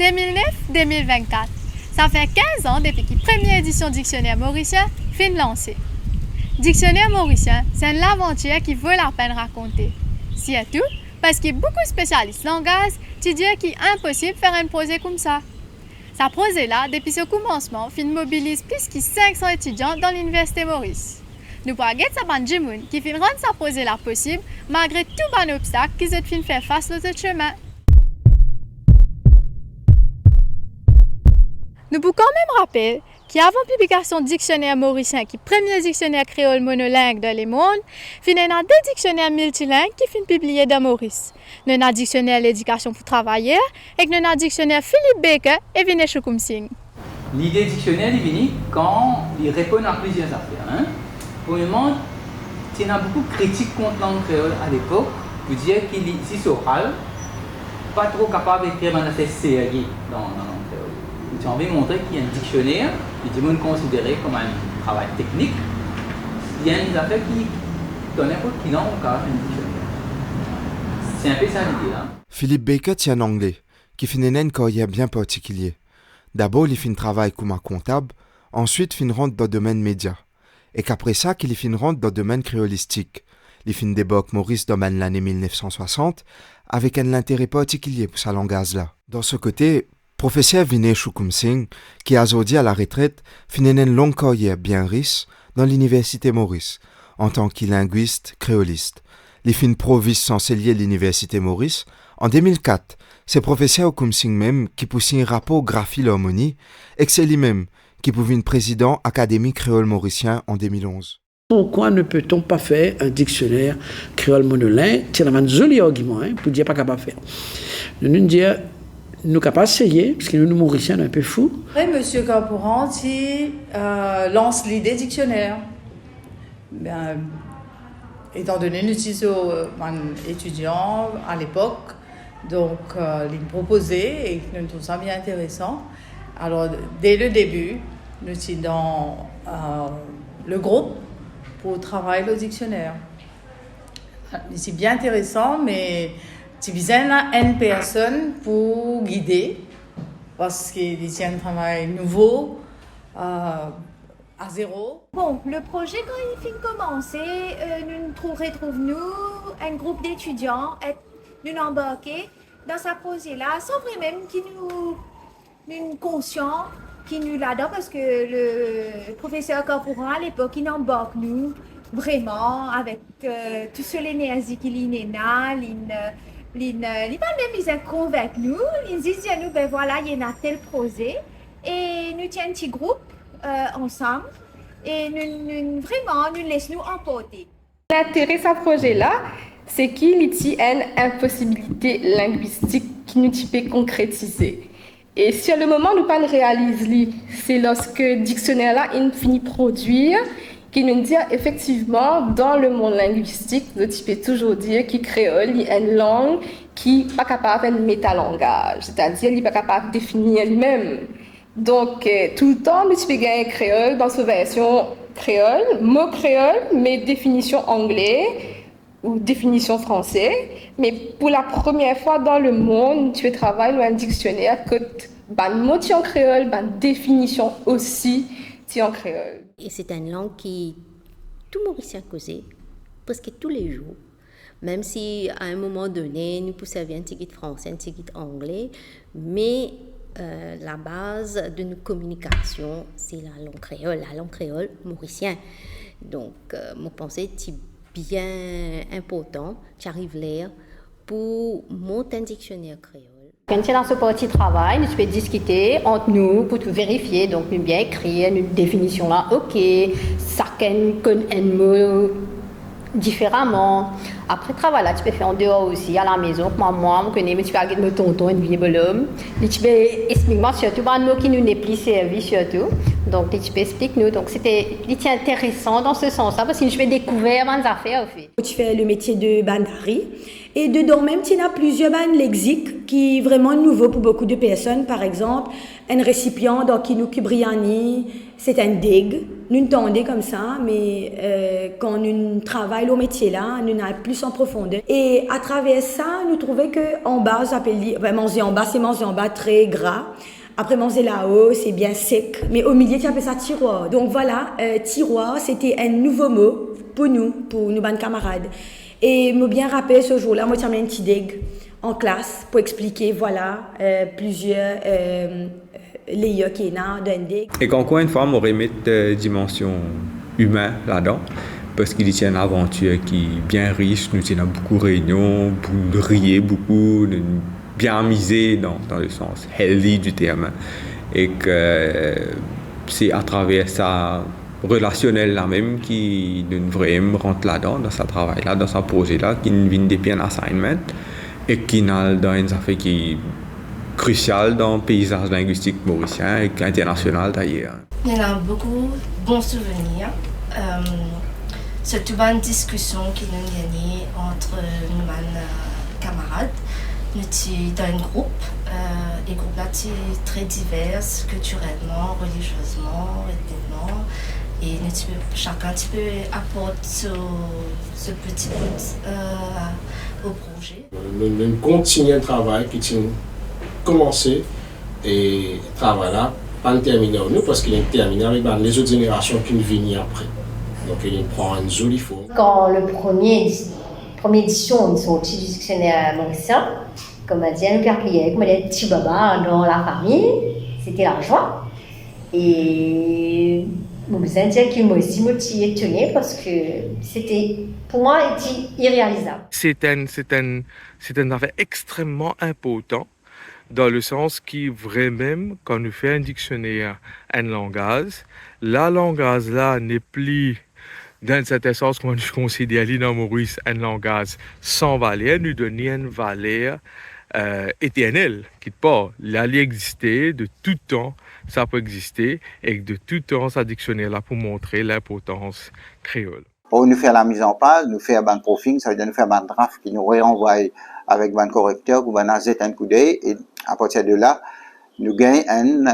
2009-2024. Ça fait 15 ans depuis que la première édition Dictionnaire mauricien fin lancée. Dictionnaire mauricien, c'est une aventure qui vaut la peine de raconter. Surtout parce qu'il y a beaucoup de spécialistes langage qui disent qu'il est impossible de faire un projet comme ça. Sa projet-là, depuis ce commencement, mobilise plus de 500 étudiants dans l'Université Maurice. Nous pourrons guetter sa bande de monde qui rendre sa projet-là possible malgré tout les obstacles qu'ils ont faire face aux autres chemins. Nous pouvons quand même rappeler qu'avant la publication du dictionnaire mauricien, qui est le premier dictionnaire créole monolingue dans le monde, il y a deux dictionnaires multilingues qui sont publiés dans Maurice. Nous avons le dictionnaire l'éducation pour travailleurs et nous avons le dictionnaire Philippe Baker et Vinay Choukoumsing. L'idée dictionnaire est venue quand il répond à plusieurs affaires. Premièrement, il y a beaucoup de critiques contre la langue créole à l'époque pour dire qu'il est si oral, pas trop capable d'écrire dans ces séries dans la langue créole. J'ai envie de montrer qu'il y a un dictionnaire, qui est considéré comme un travail technique. Il y a des affaires qui, dans n'importe quelle langue, on peut faire un dictionnaire. C'est un peu ça l'idée là. Philippe Baker tient en anglais, qui fait une carrière bien particulier. D'abord, il fait un travail comme un comptable, ensuite, il rentre dans le domaine média. Et qu'après ça, qu'il fin rentre dans le domaine créolistique. Il fin débarque Maurice dans l'année 1960, avec un intérêt particulier pour sa langage-là. Dans ce côté, professeur Vinay Choukoumsing, qui a aujourd'hui à la retraite, finit une longue carrière bien riche dans l'Université Maurice, en tant que linguiste créoliste. Il fin pro-vice censé lier l'Université Maurice. En 2004, c'est professeur Choukoumsing même qui pousse un rapport Graphie l'harmonie, et c'est lui-même qui pouvait être président académique créole mauricien en 2011. Pourquoi ne peut-on pas faire un dictionnaire créole monolingue? C'est un joli argument pour dire pas capable de faire. Nous dire nous sommes capables d'essayer, parce que nous Mauriciens sommes un peu fous. Et M. Campourant lance l'idée dictionnaire. Ben, étant donné que nous sommes étudiants à l'époque, donc il proposait et nous trouvons ça bien intéressant. Alors, dès le début, nous sommes dans le groupe pour travailler le dictionnaire. C'est bien intéressant, mais c'est besoin d'une personne pour guider, parce qu'il y a un travail nouveau, à zéro. Bon, le projet, quand il finit de commencer, nous retrouvons un groupe d'étudiants et nous embarquer dans ce projet-là, sans vraiment qu'ils nous conscients qui nous là-dedans, parce que le professeur Campourant à l'époque il embarque nous vraiment avec toute cette énergie qu'il a, il est convaincu nous, il dit à nous ben voilà il y a tel projet et nous tiens un petit groupe ensemble et nous vraiment nous laisse nous emporter. L'intérêt de ce projet-là, c'est qu'il y a une impossibilité linguistique qui nous peut concrétiser. Et sur le moment, nous pas le réaliser, c'est lorsque le dictionnaire-là il finit de produire, qui nous dit effectivement, dans le monde linguistique, nous peut toujours dire qu'il créole est une langue qui n'est pas capable de métalangage, c'est-à-dire qu'il n'est pas capable de définir lui-même. Donc, tout le temps, nous peut gagner créole dans sa version créole, mot créole, mais définition anglais ou définition français, mais pour la première fois dans le monde, tu travailles dans un dictionnaire que ban mot en créole, ban définition aussi en créole. Et c'est une langue qui tout Mauricien causait presque tous les jours, même si à un moment donné nous poussons un petit de français, un petit de anglais, mais la base de nos communications c'est la langue créole mauricien. Donc, mon pensée c'est bien important, j'arrive là pour monter un dictionnaire créole. Quand c'est dans ce petit travail, nous pouvons discuter entre nous pour tout vérifier, donc nous bien écrire une définition là, ok, chacun connaît un mot différemment. Après le travail là, tu peux faire en dehors aussi, à la maison, comme moi, je connais, mais tu peux aller me tonton, un vieux bonhomme. Tu peux expliquer surtout un mot qui nous n'est plus servi surtout. Donc, tu peux expliquer nous. Donc, c'était intéressant dans ce sens-là parce que je vais découvrir des affaires. Au fait. Tu fais le métier de bandari et dedans même, tu as plusieurs bandes lexiques qui sont vraiment nouveaux pour beaucoup de personnes. Par exemple, un récipient dans qui nous cubriani, c'est un dig. Nous tendons comme ça, mais quand nous travaillons au métier là, nous allons plus en profondeur. Et à travers ça, nous trouvons qu'en bas, manger en bas, c'est manger en bas très gras. Après, manger là-haut, c'est bien sec. Mais au milieu, tu appelles ça tiroir. Donc voilà, tiroir, c'était un nouveau mot pour nos bonnes camarades. Et me bien rappelé ce jour-là, moi, j'ai mis un petit dég en classe pour expliquer, voilà, plusieurs layers qui sont d'un dég. Et qu'encore une fois, on aurait mis une dimension humaine là-dedans. Parce qu'il y a une aventure qui est bien riche, nous avons beaucoup de réunions, de rire beaucoup, de bien amusé dans le sens healthy du terme. Et que c'est à travers ça relationnel là même qui devrait rentrer là-dedans, dans ce travail-là, dans ce projet-là, qui vient des bien assignment et qui est dans une affaire qui est cruciale dans le paysage linguistique mauricien et international d'ailleurs. Il y a beaucoup de bons souvenirs. Surtout une discussion qui nous a gagné entre nos camarades. Nous sommes dans un groupe, et le groupe là est très divers, culturellement, religieusement, ethniquement, et chacun peut apporter ce petit bout au projet. Nous continuons le travail qui a commencé et le travail là, pas terminé nous parce qu'il est terminé avec les autres générations qui viennent après. Donc il prend une jolie forme. Quand le première édition, ils sont au dictionnaire mauricien, comme a dit Anne-Claire Clier, comme les petits babas dans la famille, c'était la joie. Et je me dire que moi aussi, je suis étonnée parce que c'était, pour moi, irréalisable. C'est un affaire extrêmement important dans le sens qui vraiment, quand nous fait un dictionnaire, un langage, la langage là n'est plus dans cet sens qu'on considère dans Maurice un langage sans valeur, nous donne une valeur éternelle qui pas. Là, il existait de tout temps, ça peut exister et de tout temps, ça dictionnaire là pour montrer l'importance créole. Pour nous faire la mise en page, nous faire un proofing, ça veut dire nous faire un draft qui nous renvoie avec un correcteur ou un azet un coup d'œil et à partir de là, nous gagnons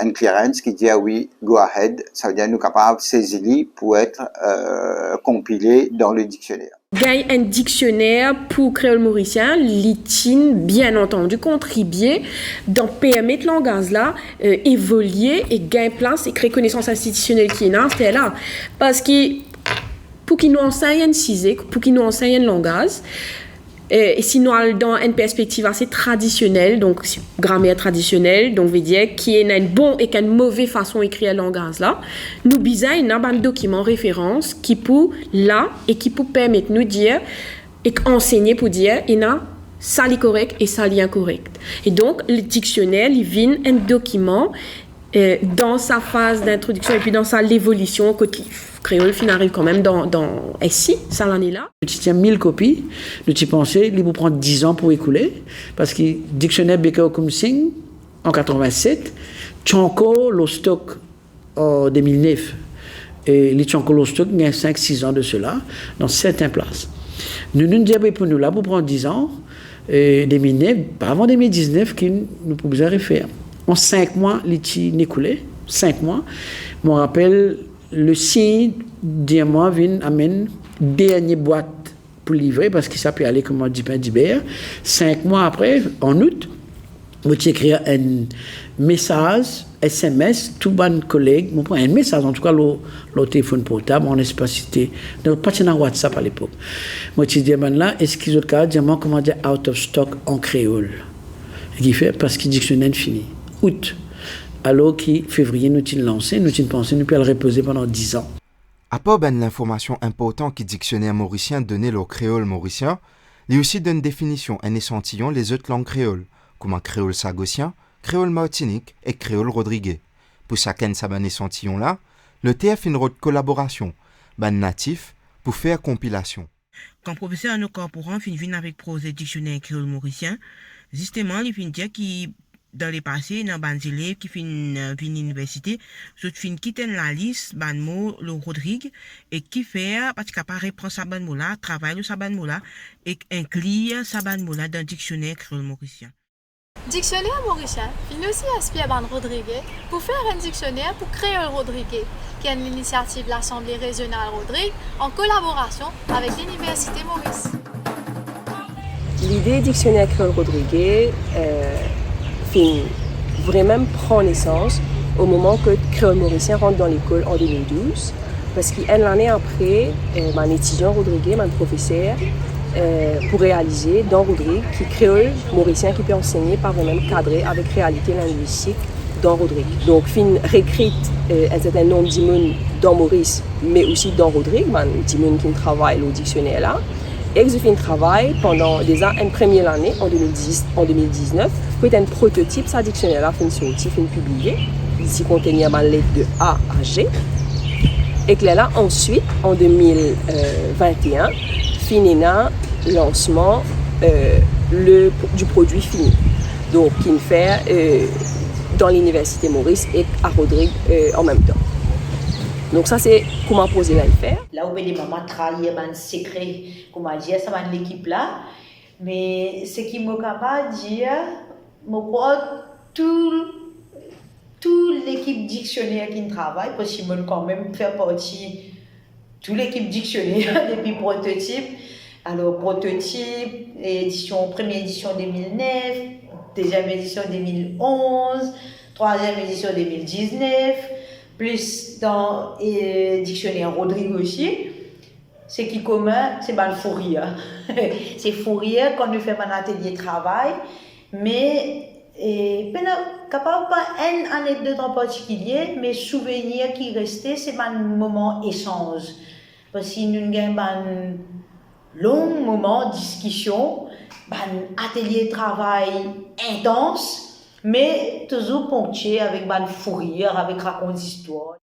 un clearance qui dit ah oui, go ahead, ça veut dire nous capables de saisir pour être compilé dans le dictionnaire. Gagne un dictionnaire pour créole mauricien, l'ITIN, bien entendu, contribuer dans permettre le langage là, évoluer et gagner place et créer connaissance institutionnelle qui est là, c'est là. Parce que pour qu'ils nous enseignent un CISEC, pour qu'ils nous enseignent un langage, et sinon dans une perspective assez traditionnelle, donc grammaire traditionnelle, donc veut dire qui est une bonne et une mauvaise façon d'écrire le langage là, nous besoin un document référence qui peut là et qui peut permettre nous dire et enseigner pour dire il y a ça est correct et ça est incorrect. Et donc le dictionnaire il vient un document dans sa phase d'introduction et puis dans sa l'évolution côté créole fin arrive quand même dans SI, ça l'année là. Tu tiens 1000 copies, nous tu pensais, il vous prendre 10 ans pour écouler parce que dictionnaire Becker-Kumsing en 87, Tchanko le stock en 2009 et les Tchanko le stock il y a 5-6 ans de cela dans certaines places. Nous nous disons pour nous là pour prendre 10 ans et 2009, pas avant 2019 qui nous pouvons refaire. En 5 mois, l'étude n'est coulé. 5 mois. Je me rappelle, le 6 d'un mois, vient amène dernière boîte pour livrer parce que ça peut aller comme on dit pain d'hiver. 5 mois après, en août, je écrit un message, SMS, tout bon collègue, je prends un message, en tout cas, le téléphone portable, on espacité. Donc, pas dans WhatsApp à l'époque. Moi, je dis, là, est-ce qu'ils ont dit, comment dire, out of stock en créole? Et qui fait, parce que le dictionnaire fini. Août. Alors qu'en février, nous avons lancé, nous avons pensé, nous pouvons le reposer pendant 10 ans. À part l'information importante qui dictionnaire mauricien donnait le créole mauricien, il aussi donne définition un échantillon les autres langues créoles, comme un créole sagossien, créole martinique et créole rodriguais. Pour chacun de ces échantillons-là, le TF une collaboration, ban natif, pour faire compilation. Quand le professeur nous corporant finit avec prose et dictionnaire créole mauricien, justement, il finit dire qu'il dans les passés, dans les élèves qui viennent à l'université, ils fin quitter la liste, ban mot, le Rodrigue, et qui fait, parce qu'il apparaît, prend sa ban mot-là, travaille le sa ban mot-là, et inclut sa ban mot-là dans le dictionnaire créole mauricien. Dictionnaire mauricien finit aussi aspiré ban Rodrigue pour faire un dictionnaire pour créole Rodrigue, qui est une initiative de l'Assemblée régionale Rodrigue en collaboration avec l'Université Maurice. L'idée dictionnaire créole Rodrigue vraiment prend naissance au moment que créole mauricien rentre dans l'école en 2012, parce qu'une année après, un étudiant Rodrigue, un professeur, pour réaliser dans Rodrigue, qui créole mauricien qui peut enseigner par même cadré avec réalité linguistique dans Rodrigue. Donc, fin réécrite un certain nombre d'immunes dans Maurice, mais aussi dans Rodrigue, d'immunes qui travaillent au dictionnaire là. Et je fais un travail pendant déjà une première année, en 2019, pour un prototype, ça dictionnaire là, fin sorti, fin publié, ici contenait ma lettre de A à G. Et que là, ensuite, en 2021, finina lancement du produit fini. Donc, qui fait dans l'Université Maurice et à Rodrigue en même temps. Donc ça, c'est comment poser là le faire. Là où les mamans travaillent un secret, comment dire, ça va l'équipe là. Mais ce qui m'a capable de dire, moi, toute l'équipe dictionnaire qui travaille, parce que moi quand même faire partie de toute l'équipe dictionnaire depuis prototype. Alors prototype, première édition 2009, deuxième édition 2011, troisième édition 2019, plus dans dictionnaire Rodrigue aussi. Ce qui est commun, c'est le fou rire. C'est fou rire quand nous faisons un atelier de travail, mais capable pas une anecdote en particulier, mais souvenir qui restait, c'est un moment échange. Parce que nous avons un long moment de discussion, un atelier de travail intense, mais toujours ponctué avec un fou rire, avec raconte d'histoire.